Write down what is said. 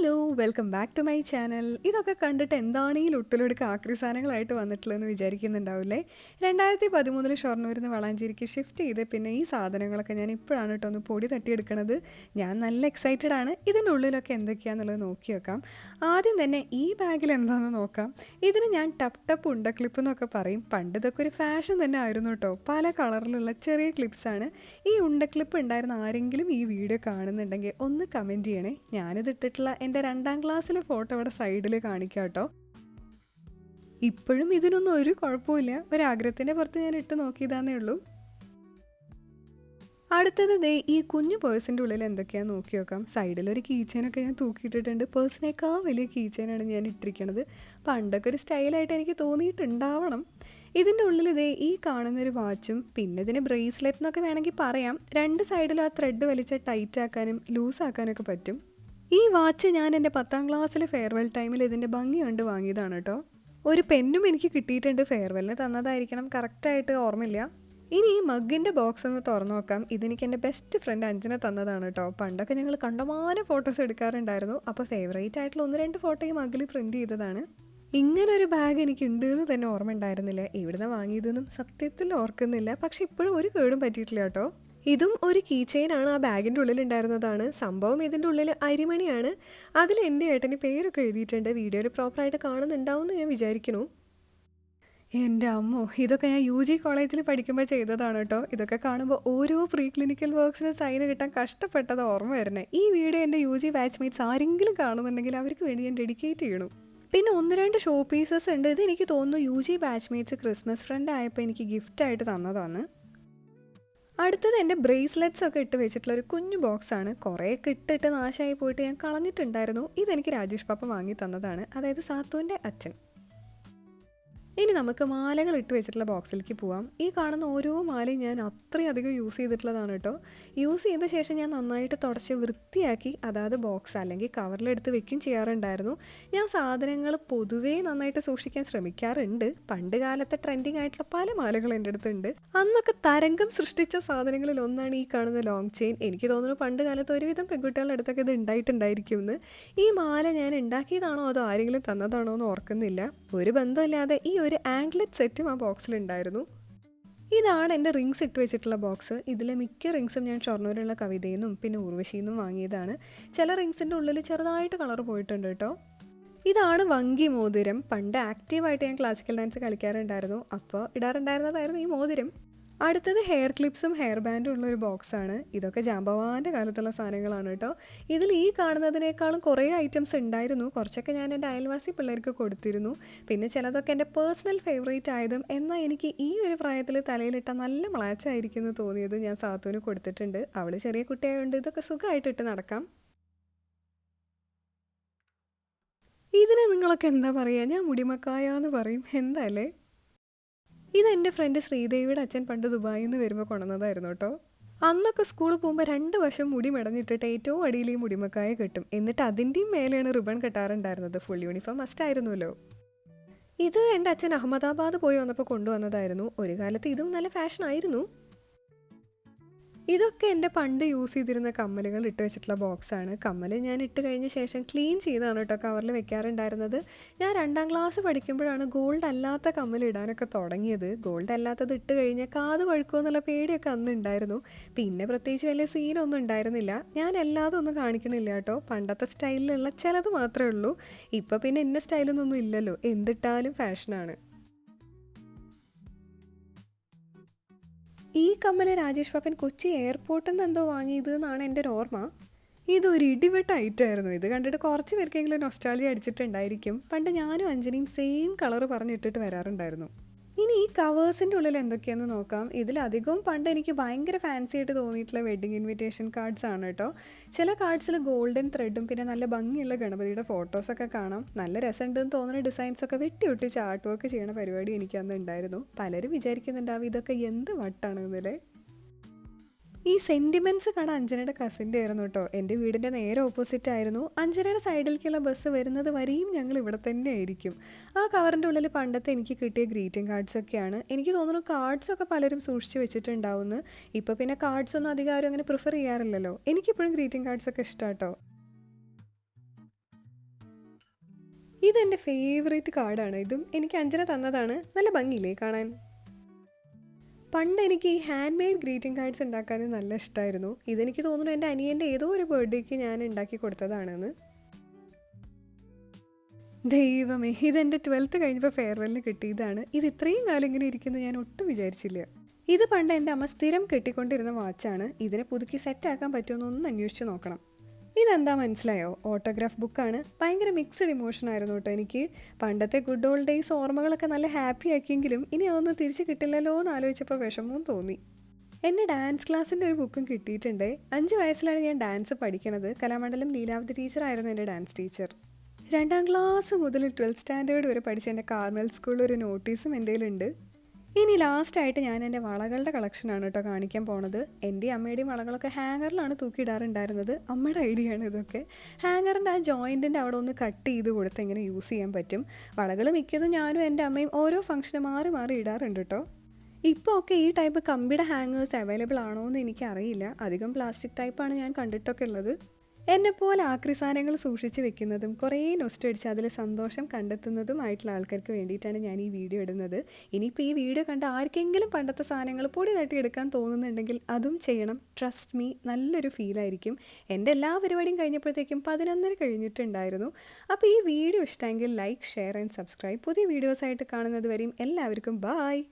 Hello welcome back to my channel. ഇതൊക്കെ കണ്ടിട്ട് എന്താണ് ഈ ലുട്ടിലൊടുക്ക് ആക്രി സാധനങ്ങളായിട്ട് വന്നിട്ടുള്ളതെന്ന് വിചാരിക്കുന്നുണ്ടാവില്ലേ. 2013 ഷൊർണൂരിൽ നിന്ന് വളാഞ്ചേരിക്ക് ഷിഫ്റ്റ് ചെയ്ത് പിന്നെ ഈ സാധനങ്ങളൊക്കെ ഞാൻ ഇപ്പോഴാണ് കേട്ടോ ഒന്ന് പൊടി തട്ടിയെടുക്കണത്. ഞാൻ നല്ല എക്സൈറ്റഡ് ആണ്. ഇതിൻ്റെ ഉള്ളിലൊക്കെ എന്തൊക്കെയാണെന്നുള്ളത് നോക്കി വെക്കാം. ആദ്യം തന്നെ ഈ ബാഗിൽ എന്താണെന്ന് നോക്കാം. ഇതിന് ഞാൻ ടപ്പ് ടപ്പ് ഉണ്ട ക്ലിപ്പ് എന്നൊക്കെ പറയും. പണ്ട് ഇതൊക്കെ ഒരു ഫാഷൻ തന്നെ ആയിരുന്നു കേട്ടോ. പല കളറിലുള്ള ചെറിയ ക്ലിപ്സാണ്. ഈ ഉണ്ട ക്ലിപ്പ് ഉണ്ടായിരുന്ന ആരെങ്കിലും ഈ വീഡിയോ കാണുന്നുണ്ടെങ്കിൽ ഒന്ന് കമൻറ്റ് ചെയ്യണേ. ഞാനിത് ഇട്ടിട്ടുള്ള എൻ്റെ 2ാം ക്ലാസ്സിലെ ഫോട്ടോ ഇവിടെ സൈഡിൽ കാണിക്കാം കേട്ടോ. ഇപ്പോഴും ഇതിനൊന്നും ഒരു കുഴപ്പമില്ല. ഒരാഗ്രഹത്തിൻ്റെ പുറത്ത് ഞാൻ ഇട്ട് നോക്കിയതാന്നേ ഉള്ളൂ. അടുത്തത് ദേ ഈ കുഞ്ഞു പേഴ്സിൻ്റെ ഉള്ളിൽ എന്തൊക്കെയാണെന്ന് നോക്കി നോക്കാം. സൈഡിലൊരു കീച്ചേനൊക്കെ ഞാൻ തൂക്കിയിട്ടിട്ടുണ്ട്. പേഴ്സിനേക്കാൾ വലിയ കീച്ചേനാണ് ഞാൻ ഇട്ടിരിക്കുന്നത്. പണ്ടൊക്കെ ഒരു സ്റ്റൈലായിട്ട് എനിക്ക് തോന്നിയിട്ടുണ്ടാവണം. ഇതിൻ്റെ ഉള്ളിൽ ഇതേ ഈ കാണുന്നൊരു വാച്ചും പിന്നെ ഇതിന് ബ്രേസ്ലെറ്റ് എന്നൊക്കെ വേണമെങ്കിൽ പറയാം. 2 സൈഡിലും ആ ത്രെഡ് വലിച്ച് ടൈറ്റ് ആക്കാനും ലൂസാക്കാനൊക്കെ പറ്റും. ഈ വാച്ച് ഞാൻ എൻ്റെ 10ാം ക്ലാസ്സിലെ ഫെയർവെൽ ടൈമിൽ ഇതിൻ്റെ ഭംഗി കണ്ട് വാങ്ങിയതാണ് കേട്ടോ. ഒരു പെന്നും എനിക്ക് കിട്ടിയിട്ടുണ്ട്. ഫെയർവെല്ലിന് തന്നതായിരിക്കണം, കറക്റ്റായിട്ട് ഓർമ്മയില്ല. ഇനി ഈ മഗ്ഗിൻ്റെ ബോക്സ് ഒന്ന് തുറന്നു നോക്കാം. ഇതെനിക്ക് എൻ്റെ ബെസ്റ്റ് ഫ്രണ്ട് അഞ്ജന തന്നതാണ് കേട്ടോ. പണ്ടൊക്കെ ഞങ്ങൾ കണ്ടമാനം ഫോട്ടോസ് എടുക്കാറുണ്ടായിരുന്നു. അപ്പോൾ ഫേവറേറ്റ് ആയിട്ടുള്ള 1-2 ഫോട്ടോ ഈ മഗ്ഗിൽ പ്രിൻറ്റ് ചെയ്തതാണ്. ഇങ്ങനൊരു ബാഗ് എനിക്ക് ഉണ്ട് എന്ന് തന്നെ ഓർമ്മ ഉണ്ടായിരുന്നില്ല. എവിടുന്ന് വാങ്ങിയതൊന്നും സത്യത്തിൽ ഓർക്കുന്നില്ല. പക്ഷെ ഇപ്പോഴും ഒരു കേടും പറ്റിയിട്ടില്ല കേട്ടോ. ഇതും ഒരു കീ ചെയിനാണ്. ആ ബാഗിൻ്റെ ഉള്ളിൽ ഉണ്ടായിരുന്നതാണ്. സംഭവം ഇതിൻ്റെ ഉള്ളിൽ അരിമണിയാണ്. അതിൽ എൻ്റെ ഏട്ടന് പേരൊക്കെ എഴുതിയിട്ടുണ്ട്. വീഡിയോയിൽ പ്രോപ്പറായിട്ട് കാണുന്നുണ്ടാവും എന്ന് ഞാൻ വിചാരിക്കുന്നു. എൻ്റെ അമ്മോ, ഇതൊക്കെ ഞാൻ UG കോളേജിൽ പഠിക്കുമ്പോൾ ചെയ്തതാണ് കേട്ടോ. ഇതൊക്കെ കാണുമ്പോൾ ഓരോ പ്രീ ക്ലിനിക്കൽ വർക്ക്സിന് സൈന് കിട്ടാൻ കഷ്ടപ്പെട്ടത് ഓർമ്മ വരണേ. ഈ വീഡിയോ എൻ്റെ UG ബാച്ച്മേറ്റ്സ് ആരെങ്കിലും കാണുന്നുണ്ടെങ്കിൽ അവർക്ക് വേണ്ടി ഞാൻ ഡെഡിക്കേറ്റ് ചെയ്യണം. പിന്നെ 1-2 ഷോ പീസസ് ഉണ്ട്. ഇത് എനിക്ക് തോന്നുന്നു UG ബാച്ച്മേറ്റ്സ് ക്രിസ്മസ് ഫ്രണ്ട് ആയപ്പോൾ എനിക്ക് ഗിഫ്റ്റായിട്ട് തന്നതാണ്. അടുത്തത് എൻ്റെ ബ്രേസ്ലെറ്റ്സ് ഒക്കെ ഇട്ട് വെച്ചിട്ടുള്ള ഒരു കുഞ്ഞു ബോക്സാണ്. കുറേയൊക്കെ ഇട്ടിട്ട് നാശമായി പോയിട്ട് ഞാൻ കളഞ്ഞിട്ടുണ്ടായിരുന്നു. ഇതെനിക്ക് രാജേഷ് പാപ്പ വാങ്ങി തന്നതാണ്, അതായത് സാത്തുവിൻ്റെ അച്ഛൻ. ഇനി നമുക്ക് മാലകൾ ഇട്ട് വെച്ചിട്ടുള്ള ബോക്സിലേക്ക് പോവാം. ഈ കാണുന്ന ഓരോ മാലയും ഞാൻ അത്രയധികം യൂസ് ചെയ്തിട്ടുള്ളതാണ് കേട്ടോ. യൂസ് ചെയ്ത ശേഷം ഞാൻ നന്നായിട്ട് തുടച്ച് വൃത്തിയാക്കി അതായത് ബോക്സ് അല്ലെങ്കിൽ കവറിലെടുത്ത് വെക്കും ചെയ്യാറുണ്ടായിരുന്നു. ഞാൻ സാധനങ്ങൾ പൊതുവേ നന്നായിട്ട് സൂക്ഷിക്കാൻ ശ്രമിക്കാറുണ്ട്. പണ്ട് കാലത്തെ ട്രെൻഡിങ് ആയിട്ടുള്ള പല മാലകൾ എൻ്റെ അടുത്തുണ്ട്. അന്നൊക്കെ തരംഗം സൃഷ്ടിച്ച സാധനങ്ങളിൽ ഒന്നാണ് ഈ കാണുന്ന ലോങ് ചെയിൻ. എനിക്ക് തോന്നുന്നു പണ്ട് കാലത്ത് ഒരുവിധം പെൺകുട്ടികളുടെ അടുത്തൊക്കെ ഇത് ഉണ്ടായിട്ടുണ്ടായിരിക്കും എന്ന്. ഈ മാല ഞാൻ ഉണ്ടാക്കിയതാണോ അതോ ആരെങ്കിലും തന്നതാണോ എന്ന് ഓർക്കുന്നില്ല. ഒരു ബന്ധമില്ലാതെ ഈ ഒരു ആംഗ്ലെറ്റ് സെറ്റും ആ ബോക്സിലുണ്ടായിരുന്നു. ഇതാണ് എൻ്റെ റിങ്സ് ഇട്ട് വെച്ചിട്ടുള്ള ബോക്സ്. ഇതിലെ മിക്ക റിങ്സും ഞാൻ ഷൊർണൂരിലുള്ള കവിതയിൽ നിന്നും പിന്നെ ഊർവശിയിൽ നിന്നും വാങ്ങിയതാണ്. ചില റിങ്സിൻ്റെ ഉള്ളിൽ ചെറുതായിട്ട് കളർ പോയിട്ടുണ്ട് കേട്ടോ. ഇതാണ് വങ്കി മോതിരം. പണ്ട് ആക്റ്റീവായിട്ട് ഞാൻ ക്ലാസിക്കൽ ഡാൻസ് കളിക്കാറുണ്ടായിരുന്നു. അപ്പോൾ ഇടാറുണ്ടായിരുന്നതായിരുന്നു ഈ മോതിരം. അടുത്തത് ഹെയർ ക്ലിപ്സും ഹെയർ ബാൻഡും ഉള്ളൊരു ബോക്സാണ്. ഇതൊക്കെ ജാമ്പവാൻ്റെ കാലത്തുള്ള സാധനങ്ങളാണ് കേട്ടോ. ഇതിൽ ഈ കാണുന്നതിനേക്കാളും കുറേ ഐറ്റംസ് ഉണ്ടായിരുന്നു. കുറച്ചൊക്കെ ഞാൻ എൻ്റെ അയൽവാസി പിള്ളേർക്ക് കൊടുത്തിരുന്നു. പിന്നെ ചിലതൊക്കെ എൻ്റെ പേഴ്സണൽ ഫേവറേറ്റ് ആയതും എന്നാൽ എനിക്ക് ഈ ഒരു പ്രായത്തിൽ തലയിലിട്ട നല്ല മാച്ചായിരിക്കും എന്ന് തോന്നിയത് ഞാൻ സാത്തുവിന് കൊടുത്തിട്ടുണ്ട്. അവൾ ചെറിയ കുട്ടിയായതുകൊണ്ട് ഇതൊക്കെ സുഖമായിട്ടിട്ട് നടക്കാം. ഇതിന് നിങ്ങളൊക്കെ എന്താ പറയുക? ഞാൻ മുടിമക്കായ എന്ന് പറയും. എന്താ അല്ലേ? ഇതെൻ്റെ ഫ്രണ്ട് ശ്രീദേവിയുടെ അച്ഛൻ പണ്ട് ദുബായിൽ നിന്ന് വരുമ്പോൾ കൊണ്ടുവന്നതായിരുന്നു കേട്ടോ. അന്നൊക്കെ സ്കൂളിൽ പോകുമ്പോൾ 2 വശം മുടി മെടഞ്ഞിട്ടിട്ട് ഏറ്റവും അടിയിൽ ഈ മുടിമക്കായ കെട്ടും. എന്നിട്ട് അതിൻ്റെയും മേലെയാണ് റിബൺ കെട്ടാറുണ്ടായിരുന്നത്. ഫുൾ യൂണിഫോം മസ്റ്റായിരുന്നല്ലോ. ഇത് എൻ്റെ അച്ഛൻ അഹമ്മദാബാദ് പോയി വന്നപ്പോൾ കൊണ്ടുവന്നതായിരുന്നു. ഒരു കാലത്ത് ഇതും നല്ല ഫാഷനായിരുന്നു. ഇതൊക്കെ എൻ്റെ പണ്ട് യൂസ് ചെയ്തിരുന്ന കമ്മലുകൾ ഇട്ട് വെച്ചിട്ടുള്ള ബോക്സാണ്. കമ്മൽ ഞാൻ ഇട്ട് കഴിഞ്ഞ ശേഷം ക്ലീൻ ചെയ്താണ് കേട്ടോ കവറിൽ വെക്കാറുണ്ടായിരുന്നത്. ഞാൻ 2ാം ക്ലാസ് പഠിക്കുമ്പോഴാണ് ഗോൾഡ് അല്ലാത്ത കമ്മൽ ഇടാനൊക്കെ തുടങ്ങിയത്. ഗോൾഡ് അല്ലാത്തത് ഇട്ട് കഴിഞ്ഞാൽ കാത് വഴുക്കുമോ എന്നുള്ള പേടിയൊക്കെ അന്ന് ഉണ്ടായിരുന്നു. പിന്നെ പ്രത്യേകിച്ച് വലിയ സീനൊന്നും ഉണ്ടായിരുന്നില്ല. ഞാൻ എല്ലാതും ഒന്നും കാണിക്കണില്ല കേട്ടോ. പണ്ടത്തെ സ്റ്റൈലിലുള്ള ചിലത് മാത്രമേ ഉള്ളൂ. ഇപ്പോൾ പിന്നെ ഇന്ന സ്റ്റൈലൊന്നും ഇല്ലല്ലോ. എന്തിട്ടാലും ഫാഷനാണ്. ഈ കമ്മൽ രാജേഷ് പാപ്പൻ കൊച്ചി എയർപോർട്ടിൽ നിന്ന് എന്തോ വാങ്ങിയത് എന്നാണ് എൻ്റെ ഒരു ഓർമ്മ. ഇതൊരു ഇടിവെട്ട ഐറ്റമായിരുന്നു. ഇത് കണ്ടിട്ട് കുറച്ച് പേർക്കെങ്കിലും നൊസ്റ്റാൾജിയ അടിച്ചിട്ടുണ്ടായിരിക്കും. പണ്ട് ഞാനും അഞ്ജനിയും സെയിം കളർ പറഞ്ഞിട്ടിട്ട് വരാറുണ്ടായിരുന്നു. ഇനി ഈ കവേഴ്സിൻ്റെ ഉള്ളിൽ എന്തൊക്കെയാണെന്ന് നോക്കാം. ഇതിലധികവും പണ്ട് എനിക്ക് ഭയങ്കര ഫാൻസി ആയിട്ട് തോന്നിയിട്ടുള്ള വെഡ്ഡിങ് ഇൻവിറ്റേഷൻ കാർഡ്സ് ആണ് കേട്ടോ. ചില കാർഡ്സിൽ ഗോൾഡൻ ത്രെഡും പിന്നെ നല്ല ഭംഗിയുള്ള ഗണപതിയുടെ ഫോട്ടോസൊക്കെ കാണാം. നല്ല രസമുണ്ടെന്ന് തോന്നുന്ന ഡിസൈൻസൊക്കെ വെട്ടി ആർട്ട് വർക്ക് ചെയ്യണ പരിപാടി എനിക്ക് അന്ന് ഉണ്ടായിരുന്നു. പലരും വിചാരിക്കുന്നുണ്ടാവും ഇതൊക്കെ എന്ത് വട്ടാണെന്നല്ലേ. ഈ സെൻറ്റിമെൻറ്റ്സ് കട അഞ്ജനയുടെ കസിൻ്റെ ആയിരുന്നു കേട്ടോ. എൻ്റെ വീടിൻ്റെ നേരെ ഓപ്പോസിറ്റ് ആയിരുന്നു. അഞ്ജനയുടെ സൈഡിലേക്കുള്ള ബസ് വരുന്നത് വരെയും ഞങ്ങൾ ഇവിടെ തന്നെ ആയിരിക്കും. ആ കവറിൻ്റെ ഉള്ളിൽ പണ്ടത്തെ എനിക്ക് കിട്ടിയ ഗ്രീറ്റിംഗ് കാർഡ്സൊക്കെയാണ്. എനിക്ക് തോന്നുന്നു കാർഡ്സൊക്കെ പലരും സൂക്ഷിച്ച് വെച്ചിട്ടുണ്ടാവുമെന്ന്. ഇപ്പോൾ പിന്നെ കാർഡ്സൊന്നും അധികം ആരും അങ്ങനെ പ്രിഫർ ചെയ്യാറില്ലല്ലോ. എനിക്കിപ്പോഴും ഗ്രീറ്റിംഗ് കാർഡ്സൊക്കെ ഇഷ്ടമാണ് കേട്ടോ. ഇതെൻ്റെ ഫേവറേറ്റ് കാർഡാണ്. ഇതും എനിക്ക് അഞ്ജന തന്നതാണ്. നല്ല ഭംഗിയില്ലേ കാണാൻ? പണ്ട് എനിക്ക് ഈ ഹാൻഡ് മെയ്ഡ് ഗ്രീറ്റിംഗ് കാർഡ്സ് ഉണ്ടാക്കാനും നല്ല ഇഷ്ടമായിരുന്നു. ഇതെനിക്ക് തോന്നുന്നു എൻ്റെ അനിയൻ്റെ ഏതോ ഒരു ബർത്ത്ഡേക്ക് ഞാൻ ഉണ്ടാക്കി കൊടുത്തതാണെന്ന്. ദൈവമേ! ഇതെൻ്റെ 12th കഴിഞ്ഞപ്പോൾ ഫെയർവെല്ലിന് കിട്ടിയതാണ്. ഇത് ഇത്രയും കാലം ഇങ്ങനെ ഇരിക്കുന്നത് ഞാൻ ഒട്ടും വിചാരിച്ചില്ല. ഇത് പണ്ട് എൻ്റെ അമ്മ സ്ഥിരം കെട്ടിക്കൊണ്ടിരുന്ന വാച്ചാണ്. ഇതിനെ പുതുക്കി സെറ്റാക്കാൻ പറ്റുമെന്ന് ഒന്ന് അന്വേഷിച്ച് നോക്കണം. ഇതെന്താ മനസ്സിലായോ? ഓട്ടോഗ്രാഫ് ബുക്കാണ്. ഭയങ്കര മിക്സ്ഡ് ഇമോഷൻ ആയിരുന്നു കേട്ടോ എനിക്ക്. പണ്ടത്തെ ഗുഡ് ഓൾഡ് ഡേയ്സ് ഓർമ്മകളൊക്കെ നല്ല ഹാപ്പി ആക്കിയെങ്കിലും ഇനി അതൊന്നും തിരിച്ച് കിട്ടില്ലല്ലോ എന്ന് ആലോചിച്ചപ്പോൾ വിഷമവും തോന്നി. എന്നെ ഡാൻസ് ക്ലാസ്സിൻ്റെ ഒരു ബുക്കും കിട്ടിയിട്ടുണ്ട്. 5 വയസ്സിലാണ് ഞാൻ ഡാൻസ് പഠിക്കണത്. കലാമണ്ഡലം ലീലാവതി ടീച്ചറായിരുന്നു എൻ്റെ ഡാൻസ് ടീച്ചർ. 2ാം ക്ലാസ് മുതൽ 12th സ്റ്റാൻഡേർഡ് വരെ പഠിച്ച എൻ്റെ കാർമൽ സ്കൂളിൽ ഒരു നോട്ടീസും എൻ്റെ കയ്യിലുണ്ട്. ഇനി ലാസ്റ്റായിട്ട് ഞാൻ എൻ്റെ വളകളുടെ കളക്ഷനാണ് കേട്ടോ കാണിക്കാൻ പോണത്. എൻ്റെ അമ്മയുടെയും വളകളൊക്കെ ഹാങ്ങറിലാണ് തൂക്കിയിടാറുണ്ടായിരുന്നത്. അമ്മയുടെ ഐഡിയ ആണ് ഇതൊക്കെ. ഹാങ്ങറിൻ്റെ ആ ജോയിൻറ്റിൻ്റെ അവിടെ ഒന്ന് കട്ട് ചെയ്ത് കൊടുത്ത് എങ്ങനെ യൂസ് ചെയ്യാൻ പറ്റും. വളകൾ മിക്കതും ഞാനും എൻ്റെ അമ്മയും ഓരോ ഫംഗ്ഷന് മാറി മാറി ഇടാറുണ്ട് കേട്ടോ. ഇപ്പോൾ ഒക്കെ ഈ ടൈപ്പ് കമ്പിയുടെ ഹാങ്ങേഴ്സ് അവൈലബിൾ ആണോ എന്ന് എനിക്കറിയില്ല. അധികം പ്ലാസ്റ്റിക് ടൈപ്പാണ് ഞാൻ കണ്ടിട്ടൊക്കെ ഉള്ളത്. എന്നെപ്പോലെ ആക്രി സാധനങ്ങൾ സൂക്ഷിച്ച് വെക്കുന്നതും കുറേ നൊസ്റ്റടിച്ച് അതിൽ സന്തോഷം കണ്ടെത്തുന്നതുമായിട്ടുള്ള ആൾക്കാർക്ക് വേണ്ടിയിട്ടാണ് ഞാൻ ഈ വീഡിയോ ഇടുന്നത്. ഇനിയിപ്പോൾ ഈ വീഡിയോ കണ്ട് ആർക്കെങ്കിലും പണ്ടത്തെ സാധനങ്ങൾ പൊടി തട്ടിയെടുക്കാൻ തോന്നുന്നുണ്ടെങ്കിൽ അതും ചെയ്യണം. ട്രസ്റ്റ് മീ, നല്ലൊരു ഫീലായിരിക്കും. എൻ്റെ എല്ലാ പരിപാടിയും കഴിഞ്ഞപ്പോഴത്തേക്കും 11:30 കഴിഞ്ഞിട്ടുണ്ടായിരുന്നു. അപ്പോൾ ഈ വീഡിയോ ഇഷ്ടമെങ്കിൽ ലൈക്ക്, ഷെയർ ആൻഡ് സബ്സ്ക്രൈബ്. പുതിയ വീഡിയോസായിട്ട് കാണുന്നത് വരെയും എല്ലാവർക്കും ബായ്.